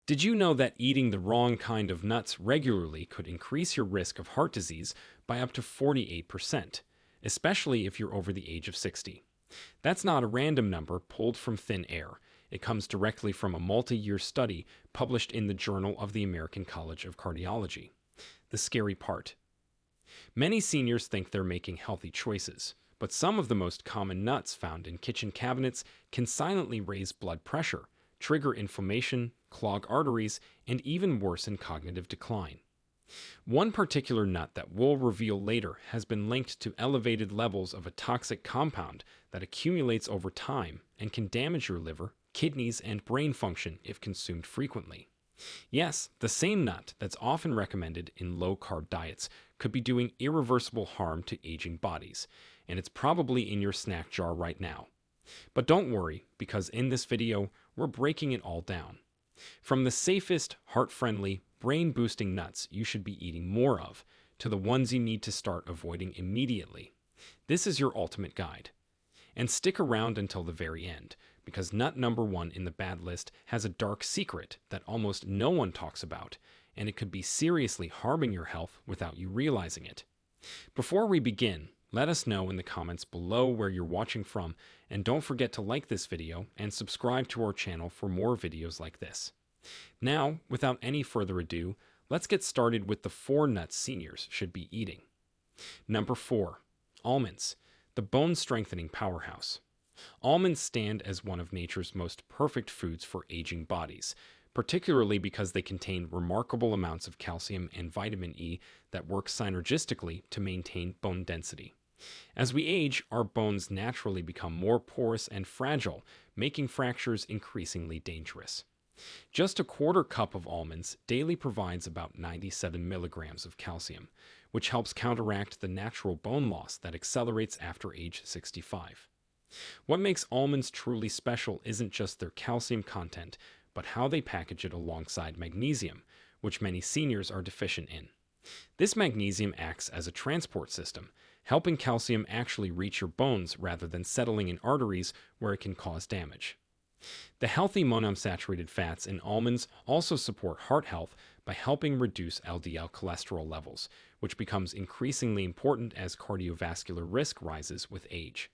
Did you know that eating the wrong kind of nuts regularly could increase your risk of heart disease by up to 48%, especially if you're over the age of 60? That's not a random number pulled from thin air. It comes directly from a multi year study published in the Journal of the American College of Cardiology. The scary part: many seniors think they're making healthy choices, but some of the most common nuts found in kitchen cabinets can silently raise blood pressure, trigger inflammation, clog arteries, and even worsen cognitive decline. One particular nut that we'll reveal later has been linked to elevated levels of a toxic compound that accumulates over time and can damage your liver, kidneys, and brain function if consumed frequently. Yes, the same nut that's often recommended in low carb diets could be doing irreversible harm to aging bodies, and it's probably in your snack jar right now. But don't worry, because in this video, we're breaking it all down. From the safest, heart-friendly, brain-boosting nuts you should be eating more of, to the ones you need to start avoiding immediately. This is your ultimate guide. And stick around until the very end, because nut number one in the bad list has a dark secret that almost no one talks about, and it could be seriously harming your health without you realizing it. Before we begin, let us know in the comments below where you're watching from, and don't forget to like this video and subscribe to our channel for more videos like this. Now, without any further ado, let's get started with the 4 nuts seniors should be eating. Number 4. Almonds, the bone-strengthening powerhouse. Almonds stand as one of nature's most perfect foods for aging bodies, particularly because they contain remarkable amounts of calcium and vitamin E that work synergistically to maintain bone density. As we age, our bones naturally become more porous and fragile, making fractures increasingly dangerous. Just a quarter cup of almonds daily provides about 97 milligrams of calcium, which helps counteract the natural bone loss that accelerates after age 65. What makes almonds truly special isn't just their calcium content, but how they package it alongside magnesium, which many seniors are deficient in. This magnesium acts as a transport system, helping calcium actually reach your bones rather than settling in arteries where it can cause damage. The healthy monounsaturated fats in almonds also support heart health by helping reduce LDL cholesterol levels, which becomes increasingly important as cardiovascular risk rises with age.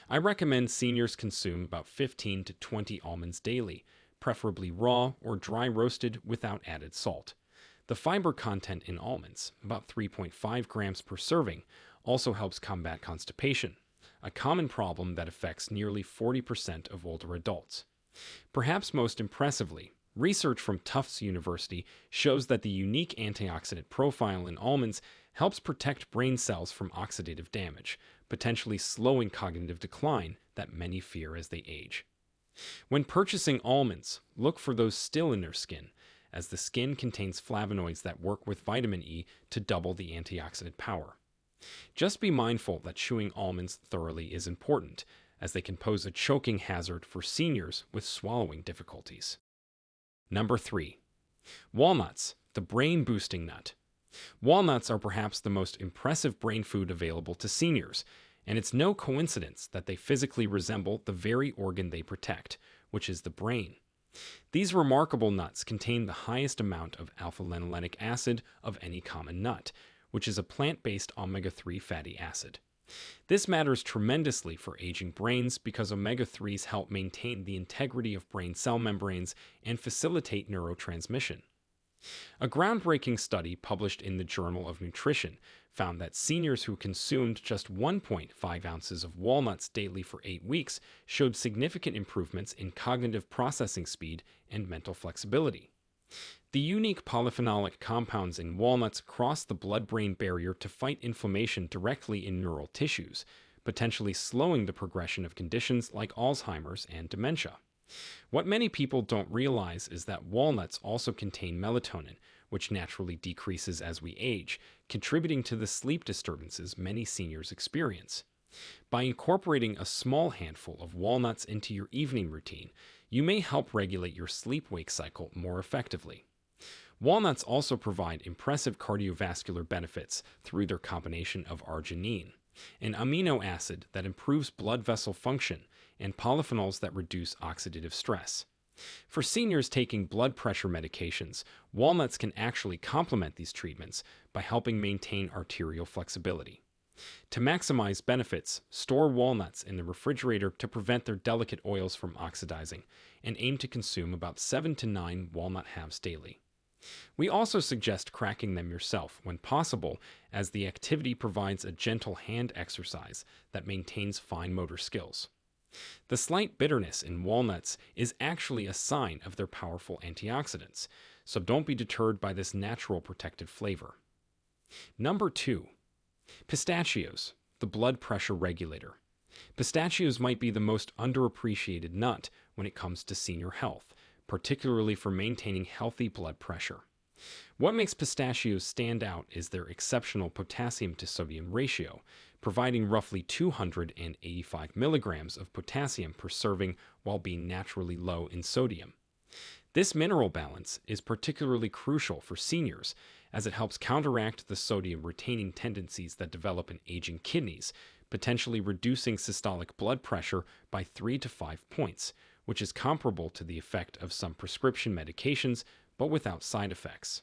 I recommend seniors consume about 15 to 20 almonds daily, preferably raw or dry roasted without added salt. The fiber content in almonds, about 3.5 grams per serving, also helps combat constipation, a common problem that affects nearly 40% of older adults. Perhaps most impressively, research from Tufts University shows that the unique antioxidant profile in almonds helps protect brain cells from oxidative damage, potentially slowing cognitive decline that many fear as they age. When purchasing almonds, look for those still in their skin, as the skin contains flavonoids that work with vitamin E to double the antioxidant power. Just be mindful that chewing almonds thoroughly is important, as they can pose a choking hazard for seniors with swallowing difficulties. Number 3. Walnuts, the brain-boosting nut. Walnuts are perhaps the most impressive brain food available to seniors, and it's no coincidence that they physically resemble the very organ they protect, which is the brain. These remarkable nuts contain the highest amount of alpha-linolenic acid of any common nut, which is a plant-based omega-3 fatty acid. This matters tremendously for aging brains because omega-3s help maintain the integrity of brain cell membranes and facilitate neurotransmission. A groundbreaking study published in the Journal of Nutrition found that seniors who consumed just 1.5 ounces of walnuts daily for 8 weeks showed significant improvements in cognitive processing speed and mental flexibility. The unique polyphenolic compounds in walnuts cross the blood-brain barrier to fight inflammation directly in neural tissues, potentially slowing the progression of conditions like Alzheimer's and dementia. What many people don't realize is that walnuts also contain melatonin, which naturally decreases as we age, contributing to the sleep disturbances many seniors experience. By incorporating a small handful of walnuts into your evening routine, you may help regulate your sleep-wake cycle more effectively. Walnuts also provide impressive cardiovascular benefits through their combination of arginine, an amino acid that improves blood vessel function, and polyphenols that reduce oxidative stress. For seniors taking blood pressure medications, walnuts can actually complement these treatments by helping maintain arterial flexibility. To maximize benefits, store walnuts in the refrigerator to prevent their delicate oils from oxidizing, and aim to consume about 7 to 9 walnut halves daily. We also suggest cracking them yourself when possible, as the activity provides a gentle hand exercise that maintains fine motor skills. The slight bitterness in walnuts is actually a sign of their powerful antioxidants, so don't be deterred by this natural protective flavor. Number 2. Pistachios, the blood pressure regulator. Pistachios might be the most underappreciated nut when it comes to senior health, particularly for maintaining healthy blood pressure. What makes pistachios stand out is their exceptional potassium to sodium ratio, providing roughly 285 milligrams of potassium per serving while being naturally low in sodium. This mineral balance is particularly crucial for seniors, as it helps counteract the sodium retaining tendencies that develop in aging kidneys, potentially reducing systolic blood pressure by 3 to 5 points, which is comparable to the effect of some prescription medications but without side effects.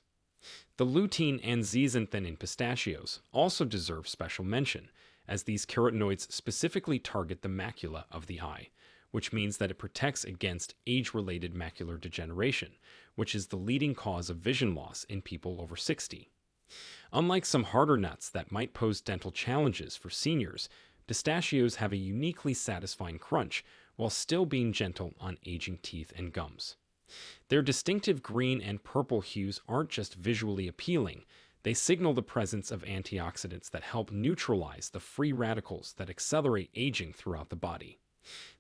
The lutein and zeaxanthin in pistachios also deserve special mention, as these carotenoids specifically target the macula of the eye, which means that it protects against age-related macular degeneration, which is the leading cause of vision loss in people over 60. Unlike some harder nuts that might pose dental challenges for seniors, pistachios have a uniquely satisfying crunch while still being gentle on aging teeth and gums. Their distinctive green and purple hues aren't just visually appealing, they signal the presence of antioxidants that help neutralize the free radicals that accelerate aging throughout the body.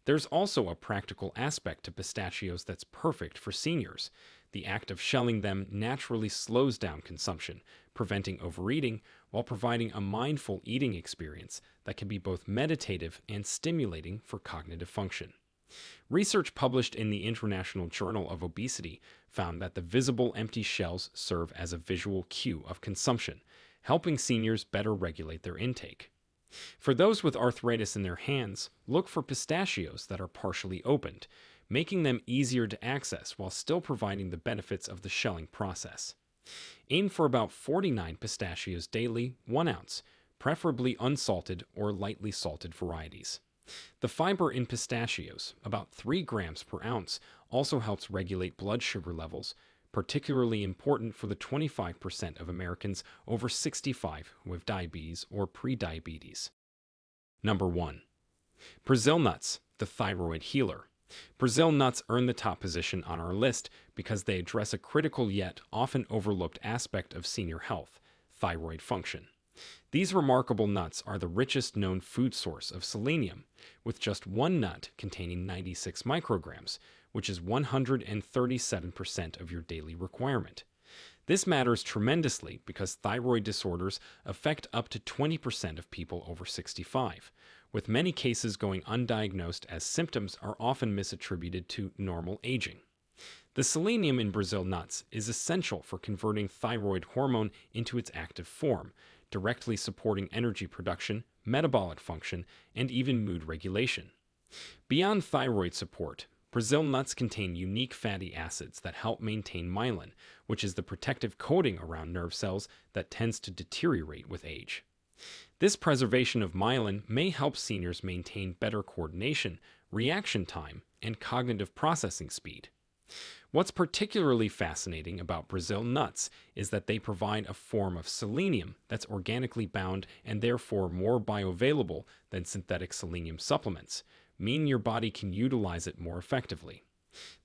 There's also a practical aspect to pistachios that's perfect for seniors. The act of shelling them naturally slows down consumption, preventing overeating while providing a mindful eating experience that can be both meditative and stimulating for cognitive function. Research published in the International Journal of Obesity found that the visible empty shells serve as a visual cue of consumption, helping seniors better regulate their intake. For those with arthritis in their hands, look for pistachios that are partially opened, making them easier to access while still providing the benefits of the shelling process. Aim for about 49 pistachios daily, 1 ounce, preferably unsalted or lightly salted varieties. The fiber in pistachios, about 3 grams per ounce, also helps regulate blood sugar levels, particularly important for the 25% of Americans over 65 who have diabetes or prediabetes. Number 1. Brazil nuts, the thyroid healer. Brazil nuts earn the top position on our list because they address a critical yet often overlooked aspect of senior health, thyroid function. These remarkable nuts are the richest known food source of selenium, with just one nut containing 96 micrograms, which is 137% of your daily requirement. This matters tremendously because thyroid disorders affect up to 20% of people over 65, with many cases going undiagnosed as symptoms are often misattributed to normal aging. The selenium in Brazil nuts is essential for converting thyroid hormone into its active form, directly supporting energy production, metabolic function, and even mood regulation. Beyond thyroid support, Brazil nuts contain unique fatty acids that help maintain myelin, which is the protective coating around nerve cells that tends to deteriorate with age. This preservation of myelin may help seniors maintain better coordination, reaction time, and cognitive processing speed. What's particularly fascinating about Brazil nuts is that they provide a form of selenium that's organically bound and therefore more bioavailable than synthetic selenium supplements, meaning your body can utilize it more effectively.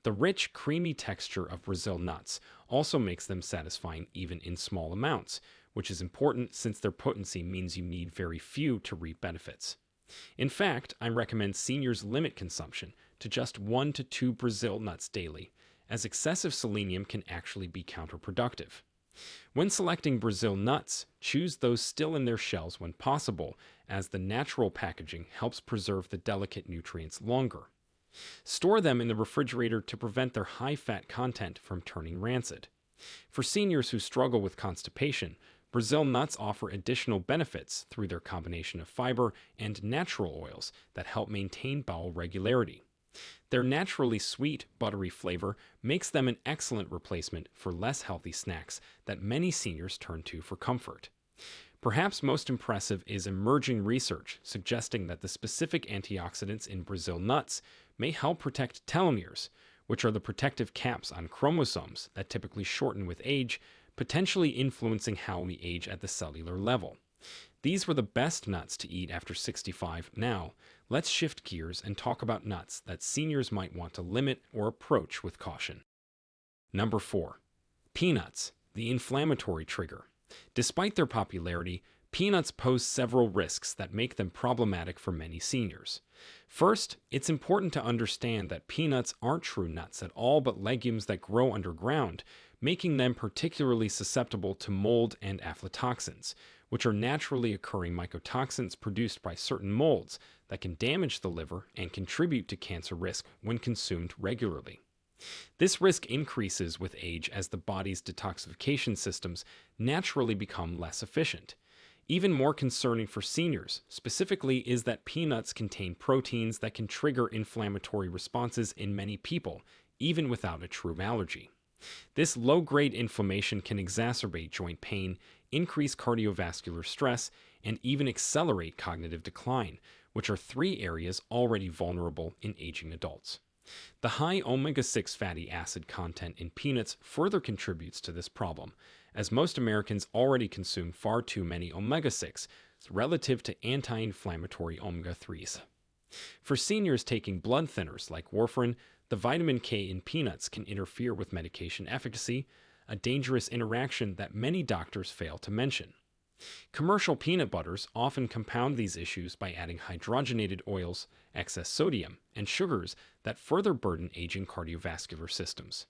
The rich, creamy texture of Brazil nuts also makes them satisfying even in small amounts, which is important since their potency means you need very few to reap benefits. In fact, I recommend seniors limit consumption to just 1 to 2 Brazil nuts daily, as excessive selenium can actually be counterproductive. When selecting Brazil nuts, choose those still in their shells when possible, as the natural packaging helps preserve the delicate nutrients longer. Store them in the refrigerator to prevent their high-fat content from turning rancid. For seniors who struggle with constipation, Brazil nuts offer additional benefits through their combination of fiber and natural oils that help maintain bowel regularity. Their naturally sweet, buttery flavor makes them an excellent replacement for less healthy snacks that many seniors turn to for comfort. Perhaps most impressive is emerging research suggesting that the specific antioxidants in Brazil nuts may help protect telomeres, which are the protective caps on chromosomes that typically shorten with age, potentially influencing how we age at the cellular level. These were the best nuts to eat after 65. Now, let's shift gears and talk about nuts that seniors might want to limit or approach with caution. Number 4. Peanuts, the inflammatory trigger. Despite their popularity, peanuts pose several risks that make them problematic for many seniors. First, it's important to understand that peanuts aren't true nuts at all but legumes that grow underground, making them particularly susceptible to mold and aflatoxins, which are naturally occurring mycotoxins produced by certain molds that can damage the liver and contribute to cancer risk when consumed regularly. This risk increases with age as the body's detoxification systems naturally become less efficient. Even more concerning for seniors, specifically, is that peanuts contain proteins that can trigger inflammatory responses in many people, even without a true allergy. This low-grade inflammation can exacerbate joint pain, increase cardiovascular stress, and even accelerate cognitive decline, which are three areas already vulnerable in aging adults. The high omega-6 fatty acid content in peanuts further contributes to this problem, as most Americans already consume far too many omega-6 relative to anti-inflammatory omega-3s. For seniors taking blood thinners like warfarin, the vitamin K in peanuts can interfere with medication efficacy, a dangerous interaction that many doctors fail to mention. Commercial peanut butters often compound these issues by adding hydrogenated oils, excess sodium, and sugars that further burden aging cardiovascular systems.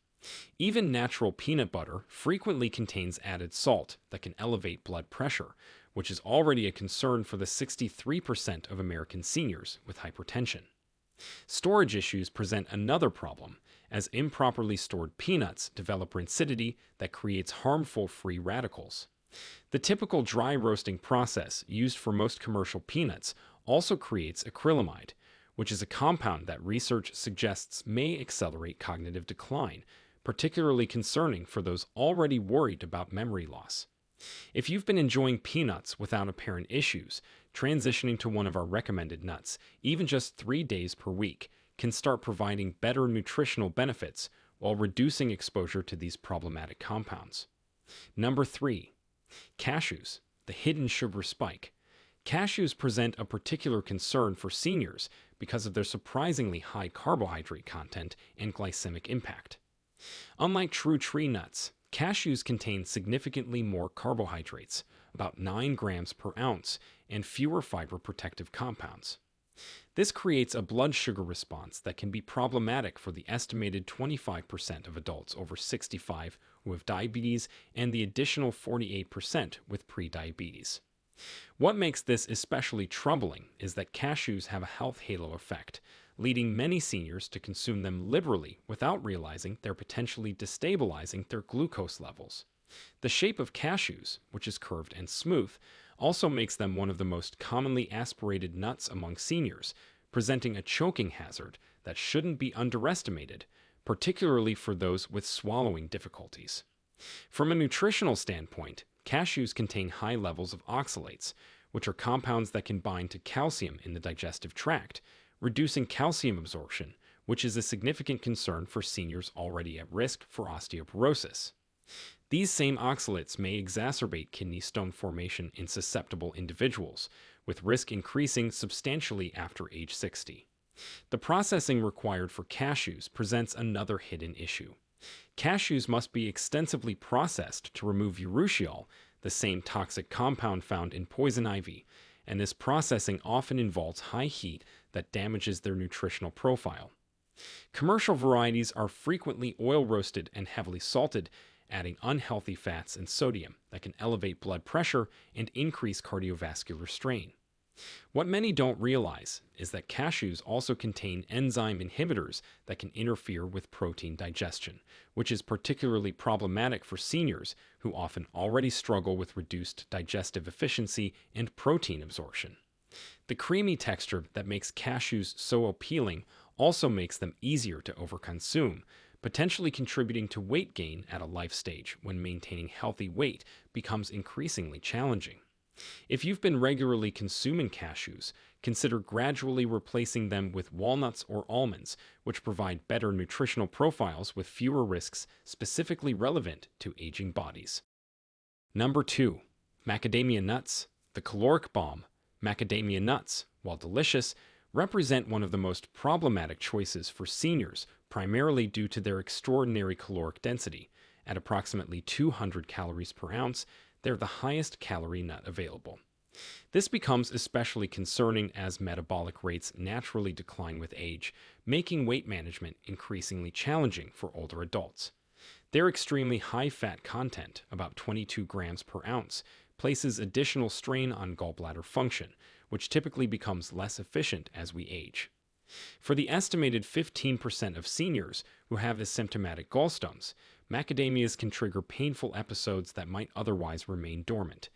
Even natural peanut butter frequently contains added salt that can elevate blood pressure, which is already a concern for the 63% of American seniors with hypertension. Storage issues present another problem, as improperly stored peanuts develop rancidity that creates harmful free radicals. The typical dry roasting process used for most commercial peanuts also creates acrylamide, which is a compound that research suggests may accelerate cognitive decline, particularly concerning for those already worried about memory loss. If you've been enjoying peanuts without apparent issues, transitioning to one of our recommended nuts, even just 3 days per week, can start providing better nutritional benefits while reducing exposure to these problematic compounds. Number 3. Cashews, the hidden sugar spike. Cashews present a particular concern for seniors because of their surprisingly high carbohydrate content and glycemic impact. Unlike true tree nuts, cashews contain significantly more carbohydrates, about 9 grams per ounce, and fewer fiber protective compounds. This creates a blood sugar response that can be problematic for the estimated 25% of adults over 65 who have diabetes and the additional 48% with prediabetes. What makes this especially troubling is that cashews have a health halo effect, leading many seniors to consume them liberally without realizing they're potentially destabilizing their glucose levels. The shape of cashews, which is curved and smooth, also makes them one of the most commonly aspirated nuts among seniors, presenting a choking hazard that shouldn't be underestimated, particularly for those with swallowing difficulties. From a nutritional standpoint, cashews contain high levels of oxalates, which are compounds that can bind to calcium in the digestive tract, reducing calcium absorption, which is a significant concern for seniors already at risk for osteoporosis. These same oxalates may exacerbate kidney stone formation in susceptible individuals, with risk increasing substantially after age 60. The processing required for cashews presents another hidden issue. Cashews must be extensively processed to remove urushiol, the same toxic compound found in poison ivy, and this processing often involves high heat that damages their nutritional profile. Commercial varieties are frequently oil roasted and heavily salted, adding unhealthy fats and sodium that can elevate blood pressure and increase cardiovascular strain. What many don't realize is that cashews also contain enzyme inhibitors that can interfere with protein digestion, which is particularly problematic for seniors who often already struggle with reduced digestive efficiency and protein absorption. The creamy texture that makes cashews so appealing also makes them easier to overconsume, potentially contributing to weight gain at a life stage when maintaining healthy weight becomes increasingly challenging. If you've been regularly consuming cashews, consider gradually replacing them with walnuts or almonds, which provide better nutritional profiles with fewer risks specifically relevant to aging bodies. Number 2. Macadamia nuts. The caloric bomb. Macadamia nuts, while delicious, represent one of the most problematic choices for seniors, primarily due to their extraordinary caloric density. At approximately 200 calories per ounce, they're the highest calorie nut available. This becomes especially concerning as metabolic rates naturally decline with age, making weight management increasingly challenging for older adults. Their extremely high fat content, about 22 grams per ounce, places additional strain on gallbladder function, which typically becomes less efficient as we age. For the estimated 15% of seniors who have asymptomatic gallstones, macadamias can trigger painful episodes that might otherwise remain dormant.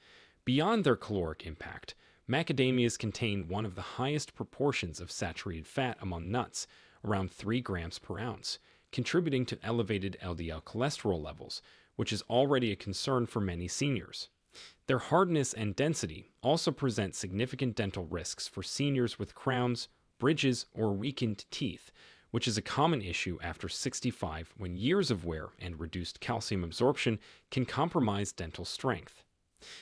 Beyond their caloric impact, macadamias contain one of the highest proportions of saturated fat among nuts, around 3 grams per ounce, contributing to elevated LDL cholesterol levels, which is already a concern for many seniors. Their hardness and density also present significant dental risks for seniors with crowns, bridges, or weakened teeth, which is a common issue after 65 when years of wear and reduced calcium absorption can compromise dental strength.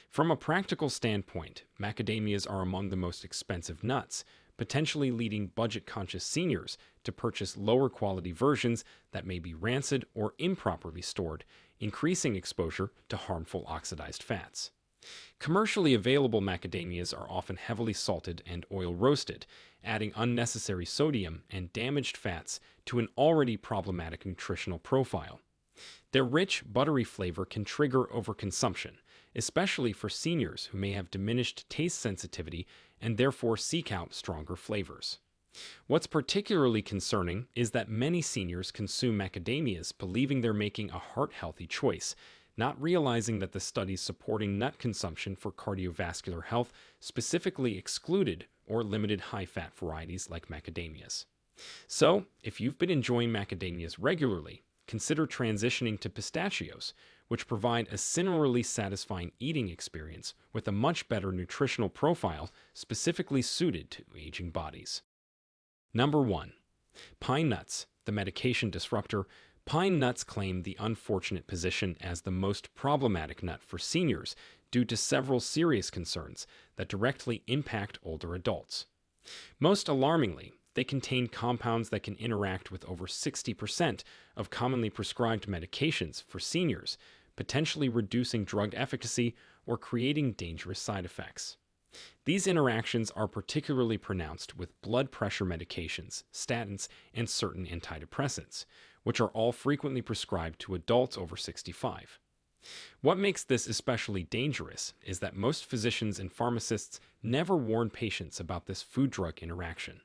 From a practical standpoint, macadamias are among the most expensive nuts, potentially leading budget-conscious seniors to purchase lower-quality versions that may be rancid or improperly stored, increasing exposure to harmful oxidized fats. Commercially available macadamias are often heavily salted and oil roasted, adding unnecessary sodium and damaged fats to an already problematic nutritional profile. Their rich, buttery flavor can trigger overconsumption, especially for seniors who may have diminished taste sensitivity and therefore seek out stronger flavors. What's particularly concerning is that many seniors consume macadamias believing they're making a heart-healthy choice, not realizing that the studies supporting nut consumption for cardiovascular health specifically excluded or limited high-fat varieties like macadamias. So, if you've been enjoying macadamias regularly, consider transitioning to pistachios, which provide a similarly satisfying eating experience with a much better nutritional profile specifically suited to aging bodies. Number 1. Pine nuts, the medication disruptor. Pine nuts claim the unfortunate position as the most problematic nut for seniors due to several serious concerns that directly impact older adults. Most alarmingly, they contain compounds that can interact with over 60% of commonly prescribed medications for seniors, potentially reducing drug efficacy or creating dangerous side effects. These interactions are particularly pronounced with blood pressure medications, statins, and certain antidepressants, which are all frequently prescribed to adults over 65. What makes this especially dangerous is that most physicians and pharmacists never warn patients about this food-drug interaction.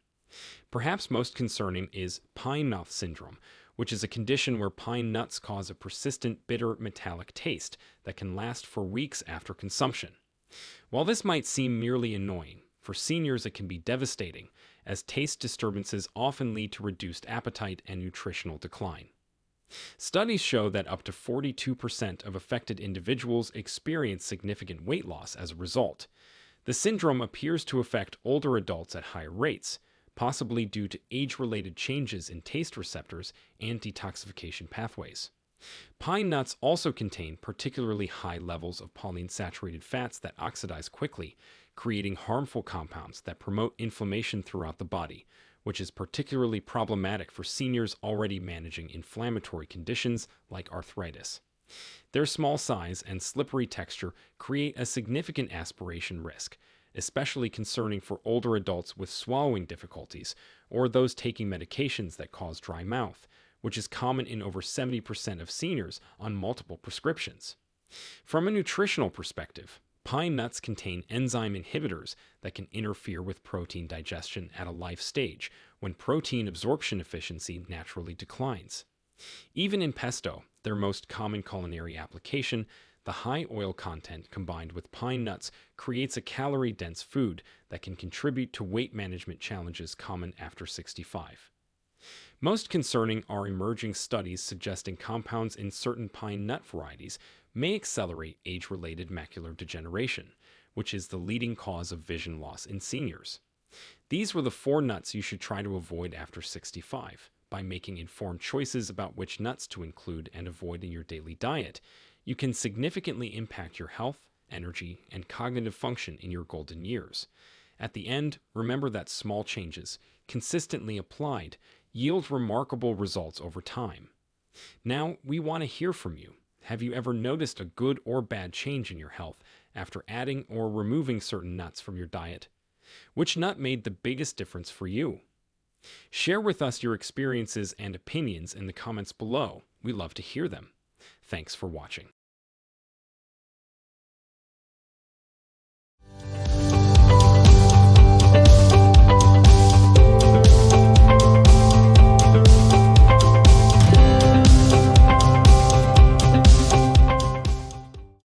Perhaps most concerning is pine mouth syndrome, which is a condition where pine nuts cause a persistent bitter metallic taste that can last for weeks after consumption. While this might seem merely annoying, for seniors it can be devastating, as taste disturbances often lead to reduced appetite and nutritional decline. Studies show that up to 42% of affected individuals experience significant weight loss as a result. The syndrome appears to affect older adults at higher rates, possibly due to age-related changes in taste receptors and detoxification pathways. Pine nuts also contain particularly high levels of polyunsaturated fats that oxidize quickly, creating harmful compounds that promote inflammation throughout the body, which is particularly problematic for seniors already managing inflammatory conditions like arthritis. Their small size and slippery texture create a significant aspiration risk, especially concerning for older adults with swallowing difficulties or those taking medications that cause dry mouth, which is common in over 70% of seniors on multiple prescriptions. From a nutritional perspective, pine nuts contain enzyme inhibitors that can interfere with protein digestion at a life stage when protein absorption efficiency naturally declines. Even in pesto, their most common culinary application, the high oil content combined with pine nuts creates a calorie-dense food that can contribute to weight management challenges common after 65. Most concerning are emerging studies suggesting compounds in certain pine nut varieties may accelerate age related macular degeneration, which is the leading cause of vision loss in seniors. These were the four nuts you should try to avoid after 65. By making informed choices about which nuts to include and avoid in your daily diet, you can significantly impact your health, energy, and cognitive function in your golden years. At the end, remember that small changes, consistently applied, yield remarkable results over time. Now, we want to hear from you. Have you ever noticed a good or bad change in your health after adding or removing certain nuts from your diet? Which nut made the biggest difference for you? Share with us your experiences and opinions in the comments below. We love to hear them. Thanks for watching.